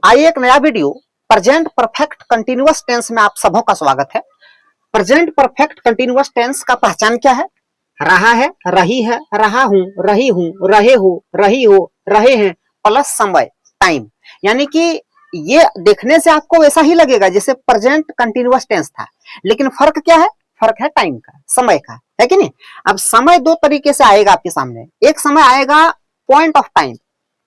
आइए एक नया video present perfect continuous tense में आप सबों का स्वागत है। प्रेजेंट परफेक्ट कंटिन्यूअस टेंस का पहचान क्या है? रहा है, रही है, रहा हूं, रही हूं, रहे हो, रही हो, रहे हैं प्लस समय टाइम। यानी कि ये देखने से आपको वैसा ही लगेगा जैसे प्रेजेंट कंटिन्यूअस टेंस था, लेकिन फर्क क्या है? फर्क है टाइम का, समय का, है कि नहीं? अब समय दो तरीके से आएगा आपके सामने। एक समय आएगा point of time.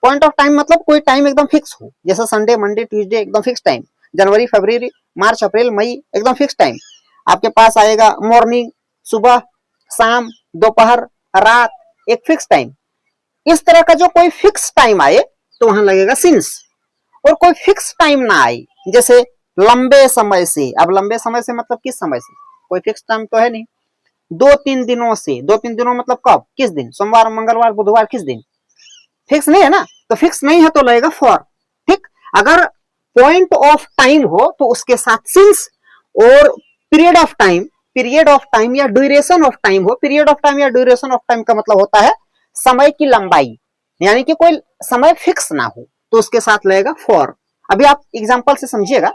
Point of time मतलब कोई टाइम एकदम फिक्स हो, जैसे संडे, मंडे, ट्यूसडे एकदम फिक्स टाइम। जनवरी, फरवरी, मार्च, अप्रैल, मई एकदम फिक्स टाइम आपके पास आएगा। मॉर्निंग, सुबह, शाम, दोपहर, रात, एक फिक्स टाइम। इस तरह का जो कोई फिक्स टाइम आए तो वहां लगेगा सिंस। और कोई फिक्स टाइम ना आए, जैसे लंबे समय से। अब लंबे समय से मतलब किस समय से? कोई फिक्स टाइम तो है नहीं। 2-3 दिनों से। 2-3 दिनों मतलब कब, किस दिन? सोमवार, मंगलवार, बुधवार, किस दिन? फिक्स नहीं है ना, तो फिक्स नहीं है तो लगेगा फॉर। ठीक, अगर पॉइंट ऑफ टाइम हो तो उसके साथ सिंस, और पीरियड ऑफ टाइम या ड्यूरेशन ऑफ टाइम हो। पीरियड ऑफ टाइम या ड्यूरेशन ऑफ टाइम का मतलब होता है समय की लंबाई, यानी कि कोई समय फिक्स ना हो तो उसके साथ लगेगा फॉर। अभी आप एग्जांपल से समझिएगा,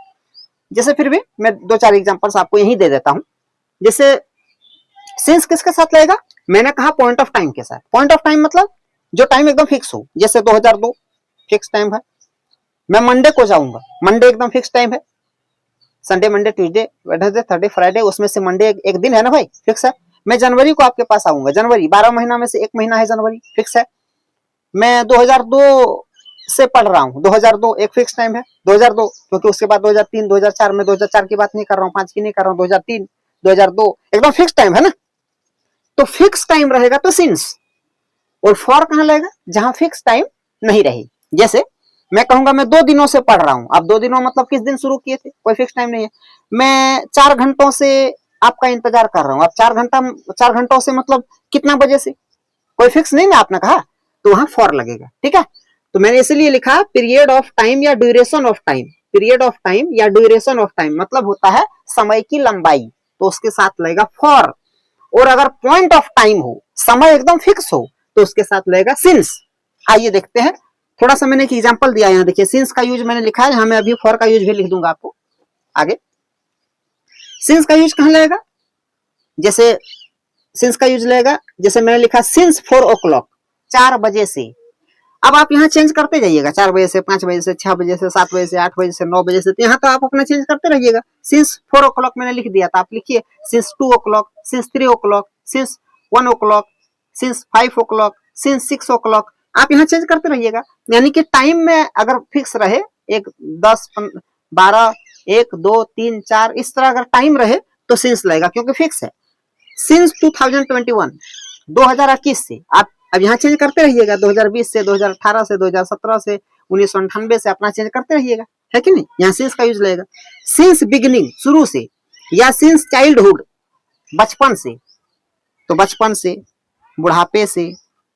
जैसे फिर भी मैं 2-4 एग्जांपल्स आपको यही दे देता हूं। जैसे सिंस किसके साथ लगेगा? मैंने कहा पॉइंट ऑफ टाइम के साथ। पॉइंट ऑफ टाइम मतलब जो टाइम एकदम फिक्स हो, जैसे 2002 फिक्स टाइम है। मैं मंडे को जाऊंगा, मंडे एकदम फिक्स टाइम है। Sunday, Monday, Tuesday, Wednesday, Thursday, Friday, उसमें से मंडे एक दिन है ना भाई, फिक्स है। मैं जनवरी को आपके पास आऊंगा, जनवरी 12 महीना में से एक महीना है जनवरी, फिक्स है। मैं 2002 से पढ़ रहा हूँ, 2002 एक फिक्स टाइम है। 2002 क्योंकि उसके बाद 2003, 2004 में 2004 की बात नहीं कर रहा हूँ, 5 की नहीं कर रहा हूँ, 2003, 2002 एकदम फिक्स टाइम है ना। तो फिक्स टाइम रहेगा तो सिंस। और फॉर कहां लगेगा? जहां फिक्स टाइम नहीं रही। जैसे मैं कहूंगा मैं 2 दिनों से पढ़ रहा हूं। अब 2 दिनों मतलब किस दिन शुरू किए थे, कोई फिक्स टाइम नहीं है। मैं 4 घंटों से आपका इंतजार कर रहा हूं। अब 4 घंटों से मतलब कितना बजे से, कोई फिक्स नहीं ना आपने कहा, तो वहां फॉर लगेगा। ठीक है, तो मैंने इसलिए लिखा पीरियड ऑफ टाइम या duration of time. Period of time या ड्यूरेशन ऑफ टाइम मतलब होता है समय की लंबाई, तो उसके साथ लगेगा फॉर। और अगर पॉइंट ऑफ टाइम हो, समय एकदम फिक्स हो, तो उसके साथ लगेगा सिंस। आइए देखते हैं, थोड़ा सा मैंने एक एग्जांपल दिया यहाँ देखिए। सिंस का यूज मैंने लिखा है, यहाँ मैं अभी फॉर का यूज भी लिख दूंगा आपको आगे। सिंस का यूज कहां लगेगा? जैसे सिंस का यूज लगेगा, जैसे मैंने लिखा सिंस 4 o'clock, 4 बजे से। अब आप यहाँ चेंज करते जाइएगा, 4 बजे से, 5 बजे से, 6 बजे से, 7 बजे से, 8 बजे से, 9 बजे से, तो यहाँ तो आप अपना चेंज करते रहिएगा। सिंस 4 o'clock मैंने लिख दिया था, आप लिखिए since 2 o'clock, since 3 o'clock, since 1 o'clock, since 5 o'clock, since 6 o'clock। आप यहाँ चेंज करते रहिएगा, यानी कि टाइम में अगर फिक्स रहे 1, 10, 12, 1, 2, 3, 4 इस तरह अगर टाइम रहे तो सिंस लगेगा, क्योंकि फिक्स है। सिंस 2021, 2021 से आप अब यहाँ चेंज करते रहिएगा। 2020 से, 2018 से, 2017 से, 1998 से अपना चेंज करते रहिएगा, है कि नहीं? यहाँ सिंस का यूज लगेगा। सिंस बिगिनिंग, शुरू से, या सिंस चाइल्डहुड, बचपन से, तो बचपन से, बुढ़ापे से,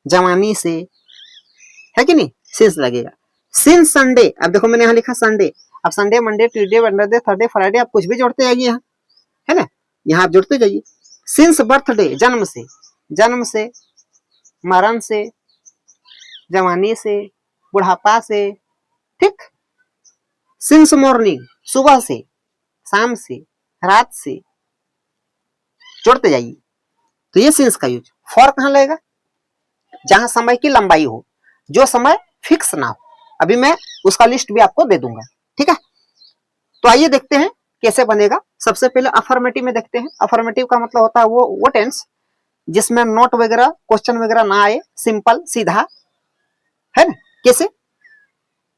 जवानी से, है कि नहीं? सिंस लगेगा। सिंस संडे, अब देखो मैंने यहाँ लिखा संडे। अब Sunday, Monday, Tuesday, Wednesday, Thursday, Friday आप कुछ भी जोड़ते जाइए यहाँ, है ना, यहाँ आप जोड़ते जाइए। सिंस बर्थडे, जन्म से, जन्म से, मरण से, जवानी से, बुढ़ापा से, ठीक। सिंस मॉर्निंग, सुबह से, शाम से, रात से, जोड़ते जाइए। तो ये सिंस का यूज। फॉर कहां लगेगा? जहां समय की लंबाई हो, जो समय फिक्स ना हो। अभी मैं उसका लिस्ट भी आपको दे दूंगा, ठीक है। तो आइए देखते हैं कैसे बनेगा। सबसे पहले अफर्मेटिव में देखते हैं। अफर्मेटिव का मतलब होता है वो टेंस जिसमें नोट वगैरह, क्वेश्चन वगैरह ना आए, सिंपल सीधा, है ना। कैसे?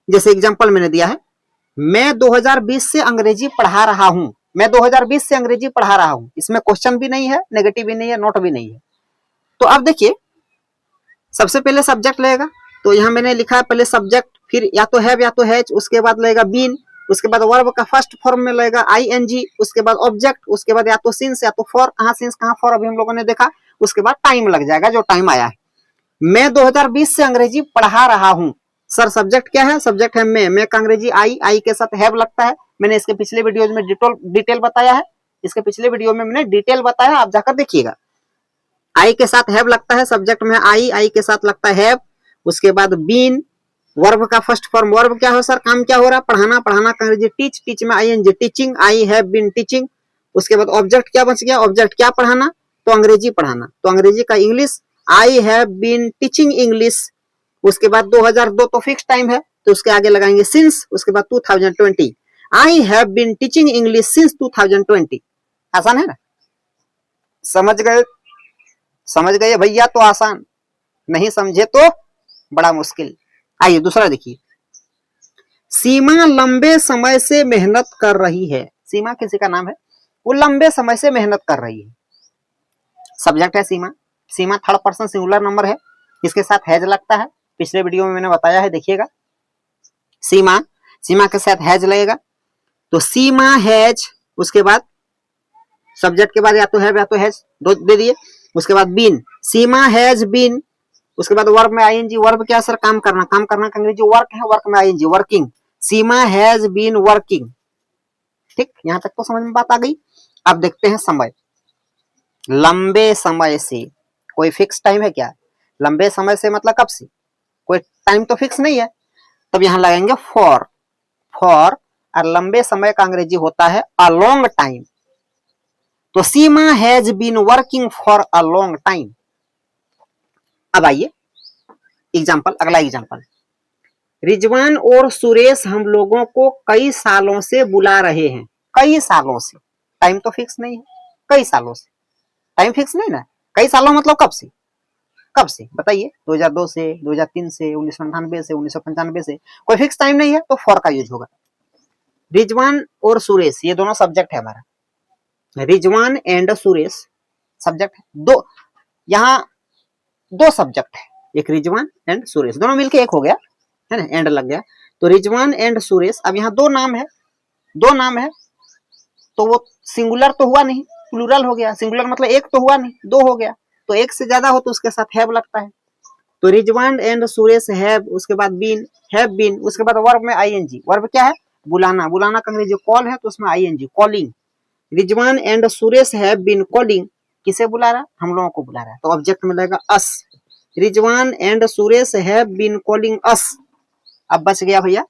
जैसे एग्जांपल मैंने दिया है, मैं 2020 से अंग्रेजी पढ़ा रहा हूं। मैं 2020 से अंग्रेजी पढ़ा रहा हूं, इसमें क्वेश्चन भी नहीं है, नेगेटिव भी नहीं है, नोट भी नहीं है। तो अब देखिए, सबसे पहले सब्जेक्ट लगेगा, तो यहां मैंने लिखा है पहले सब्जेक्ट, फिर या तो हैव या तो हैज, उसके बाद लगेगा बीन, उसके बाद वर्ब का फर्स्ट फॉर्म में लगेगा आईएनजी, उसके बाद ऑब्जेक्ट, उसके बाद या तो सिंस या तो फॉर। कहां सिंस कहां फॉर अभी हम लोगों ने देखा। उसके बाद टाइम लग जाएगा, जो टाइम आया है। मैं 2020 से अंग्रेजी पढ़ा रहा हूं। सर सब्जेक्ट क्या है? सब्जेक्ट है मैं का अंग्रेजी आई के साथ हैव लगता है। मैंने इसके पिछले वीडियोज में डिटेल बताया है, इसके पिछले वीडियो में मैंने डिटेल बताया, आप जाकर देखिएगा। आई के साथ हैव लगता है, सब्जेक्ट में आई के साथ लगता है हैव। उसके बाद बीन, वर्ब का फर्स्ट फॉर्म, वर्ब क्या हो सर, काम क्या हो रहा, पढ़ाना, पढ़ाना का अंग्रेजी टीच, टीच में ING teaching, I have been teaching. उसके बाद ऑब्जेक्ट क्या बच गया, ऑब्जेक्ट क्या पढ़ाना, तो अंग्रेजी पढ़ाना, तो अंग्रेजी का English, I have been teaching English. उसके बाद 2002 तो फिक्स टाइम है, तो उसके आगे लगाएंगे सिंस, उसके बाद 2020, I have been teaching English since 2020। आसान है ना, समझ गए, समझ गए भैया तो आसान, नहीं समझे तो बड़ा मुश्किल। आइए दूसरा देखिए, सीमा लंबे समय से मेहनत कर रही है। सीमा किसी का नाम है, वो लंबे समय से मेहनत कर रही है। सब्जेक्ट है सीमा, सीमा थर्ड पर्सन सिंगुलर नंबर है, इसके साथ हैज लगता है, पिछले वीडियो में मैंने बताया है, देखिएगा। सीमा, सीमा के साथ हैज लगेगा, तो सीमा हैज, उसके बाद सब्जेक्ट के बाद या तो है या तो हैज, दो दे दिए। उसके बाद बीन, सीमा हैज बीन, उसके बाद वर्ब में आईएनजी, वर्ब क्या सर, काम करना, काम करना का अंग्रेजी वर्क है, वर्क में ING working, Seema has been working. ठीक, यहां तक तो समझ में बात आ गई। अब देखते हैं समय, लंबे समय से, कोई फिक्स टाइम है क्या, लंबे समय से मतलब कब से, कोई टाइम तो फिक्स नहीं है, तब यहां लगाएंगे फॉर, फॉर, और लंबे समय का अंग्रेजी होता है अ लॉन्ग टाइम, तो Seema has been working for a long time. अब आइए एग्जाम्पल, अगला एग्जाम्पल, रिजवान और सुरेश हम लोगों को कई सालों से बुला रहे हैं। कई सालों से, टाइम तो फिक्स नहीं है, कई सालों से, टाइम फिक्स नहीं ना, कई सालों मतलब कब से, कब से बताइए, 2002 से, 2003 से, 1998 से, 1995 से, कोई फिक्स टाइम नहीं है, तो फॉर का यूज होगा। रिजवान और सुरेश ये दोनों सब्जेक्ट है हमारा, रिजवान एंड सुरेश सब्जेक्ट है, दो यहाँ दो सब्जेक्ट है, एक रिजवान एंड सुरेश, दोनों मिलके एक हो गया है ना, एंड लग गया, तो रिजवान एंड सुरेश। अब यहाँ दो नाम है, दो नाम है, तो वो सिंगुलर तो हुआ नहीं, प्लूरल हो गया, सिंगुलर मतलब एक तो हुआ नहीं, दो हो गया, तो एक से ज्यादा हो तो उसके साथ हैव लगता है, तो रिजवान एंड सुरेश हैव, उसके बाद बीन, हैव बीन, उसके बाद वर्ब में आईएनजी, वर्ब क्या है, बुलाना, बुलाना का अंग्रेजी कॉल है, तो उसमें ING calling, Rizwan and Suresh have been calling, किसे बुला रहा, हम लोगों को बुला रहा है, तो ऑब्जेक्ट में लगेगा us, Rizwan and Suresh have been calling us. अब बच गया भैया,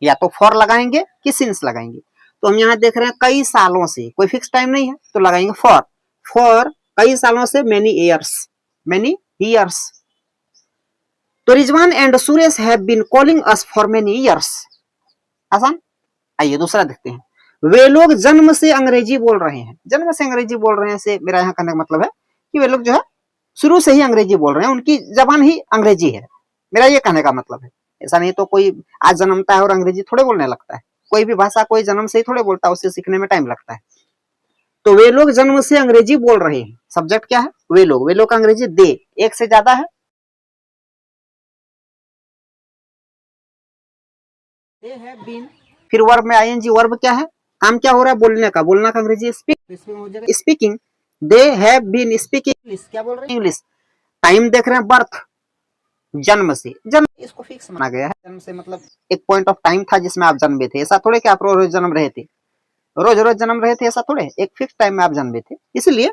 या तो फॉर लगाएंगे कि सिंस लगाएंगे, तो हम यहाँ देख रहे हैं कई सालों से, कोई फिक्स टाइम नहीं है, तो लगाएंगे फॉर, फॉर कई सालों से, मेनी ईयर्स, मेनी ईयर्स, तो Rizwan and Suresh have been calling us for many years. आसान। आइए दूसरा देखते हैं, वे लोग जन्म से अंग्रेजी बोल रहे हैं। जन्म से अंग्रेजी बोल रहे हैं से मेरा यहाँ कहने का मतलब है कि वे लोग जो है शुरू से ही अंग्रेजी बोल रहे हैं, उनकी जबान ही अंग्रेजी है, मेरा ये कहने का मतलब है। ऐसा नहीं तो कोई आज जन्मता है और अंग्रेजी थोड़े बोलने लगता है, कोई भी भाषा कोई जन्म से ही थोड़े बोलता है, उससे सीखने में टाइम लगता है। तो वे लोग जन्म से अंग्रेजी बोल रहे हैं, सब्जेक्ट क्या है, वे लोग, वे लोग का अंग्रेजी दे, एक से ज्यादा है, दे हैव बीन, फिर वर्ब में आईएनजी, वर्ब क्या है, काम क्या हो रहा है, बोलने का, बोलना का अंग्रेजी speak, speaking, they have been speaking English, क्या बोल रहे हैं, इंग्लिश। टाइम देख रहे हैं, बर्थ, जन्म से, जन्म इसको फिक्स माना गया है, जन्म से मतलब एक पॉइंट ऑफ टाइम था जिसमें आप जन्मे थे, ऐसा थोड़े कि आप रोज रोज जन्म रहे थे, रोज रोज जन्म रहे थे, ऐसा थोड़े, एक फिक्स टाइम में आप जन्मे थे, इसलिए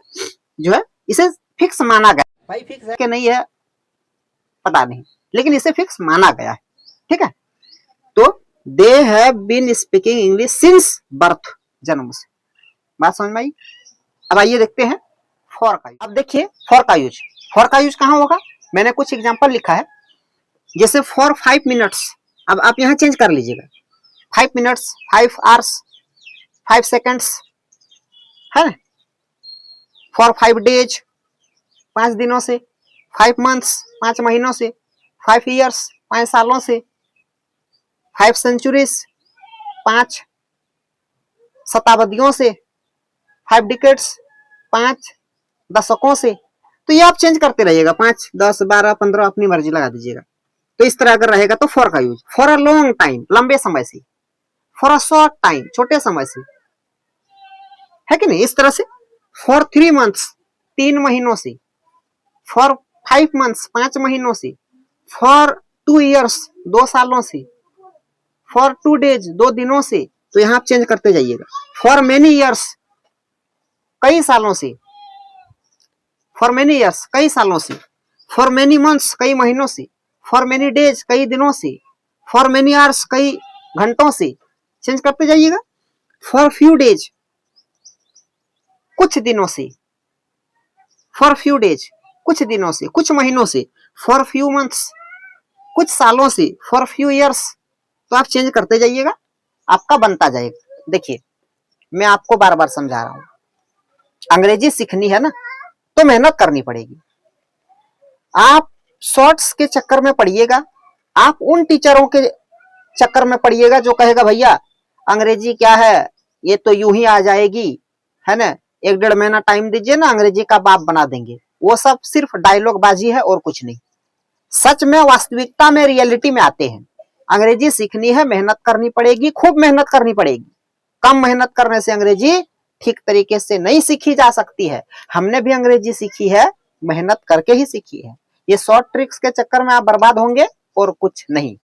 जो है इसे फिक्स माना गया। भाई फिक्स है कि नहीं है पता नहीं, लेकिन इसे फिक्स माना गया है, ठीक है। तो they have been speaking English since birth, जन्म से, बात समझ में आई। अब आइए देखते हैं फॉर का यूज। अब देखिए फॉर का यूज, फॉर का यूज कहाँ होगा, मैंने कुछ एग्जांपल लिखा है, जैसे फॉर 5 मिनट्स, अब आप यहाँ चेंज कर लीजिएगा, 5 मिनट्स, 5 आवर्स, 5 सेकेंड्स है, फॉर 5 डेज, 5 दिनों से, 5 मंथ्स, 5 महीनों से, 5 ईयर्स, 5 सालों से, 5 सेंचुरीज, 5 शताब्दियों से, 5 डिकेड्स, 5 दशकों से, तो ये आप चेंज करते रहिएगा, 5, 10, 12, 15 अपनी मर्जी लगा दीजिएगा। तो इस तरह अगर रहेगा तो फॉर का use, for a long time, लंबे समय से, फॉर अ शॉर्ट टाइम, छोटे समय से, है कि नहीं, इस तरह से, फॉर 3 मंथ्स, 3 महीनों से, फॉर 5 मंथ्स, 5 महीनों से, फॉर 2 ईयर्स, 2 सालों से, फॉर 2 डेज, 2 दिनों से, तो यहाँ आप चेंज करते जाइएगा, फॉर मेनी ईयर्स, कई सालों से, फॉर मेनी ईयर्स, कई सालों से, फॉर मेनी मंथ्स, कई महीनों से, फॉर मेनी डेज कई दिनों से, फॉर मेनी आवर्स कई घंटों से, चेंज करते जाइएगा। फॉर फ्यू डेज कुछ दिनों से, फॉर फ्यू डेज कुछ दिनों से, कुछ महीनों से, फॉर फ्यू मंथ्स कुछ सालों से, फॉर फ्यू ईयर्स। तो आप चेंज करते जाइएगा, आपका बनता जाएगा। देखिए मैं आपको बार बार समझा रहा हूं, अंग्रेजी सीखनी है ना तो मेहनत करनी पड़ेगी। आप शॉर्ट्स के चक्कर में पड़िएगा, आप उन टीचरों के चक्कर में पड़िएगा जो कहेगा भैया अंग्रेजी क्या है, ये तो यूं ही आ जाएगी, है ना, 1-1.5 महीना टाइम दीजिए ना अंग्रेजी का बाप बना देंगे। वो सब सिर्फ डायलॉग बाजी है और कुछ नहीं। सच में, वास्तविकता में, रियलिटी में आते हैं। अंग्रेजी सीखनी है, मेहनत करनी पड़ेगी, खूब मेहनत करनी पड़ेगी। कम मेहनत करने से अंग्रेजी ठीक तरीके से नहीं सीखी जा सकती है। हमने भी अंग्रेजी सीखी है, मेहनत करके ही सीखी है। ये शॉर्ट ट्रिक्स के चक्कर में आप बर्बाद होंगे और कुछ नहीं।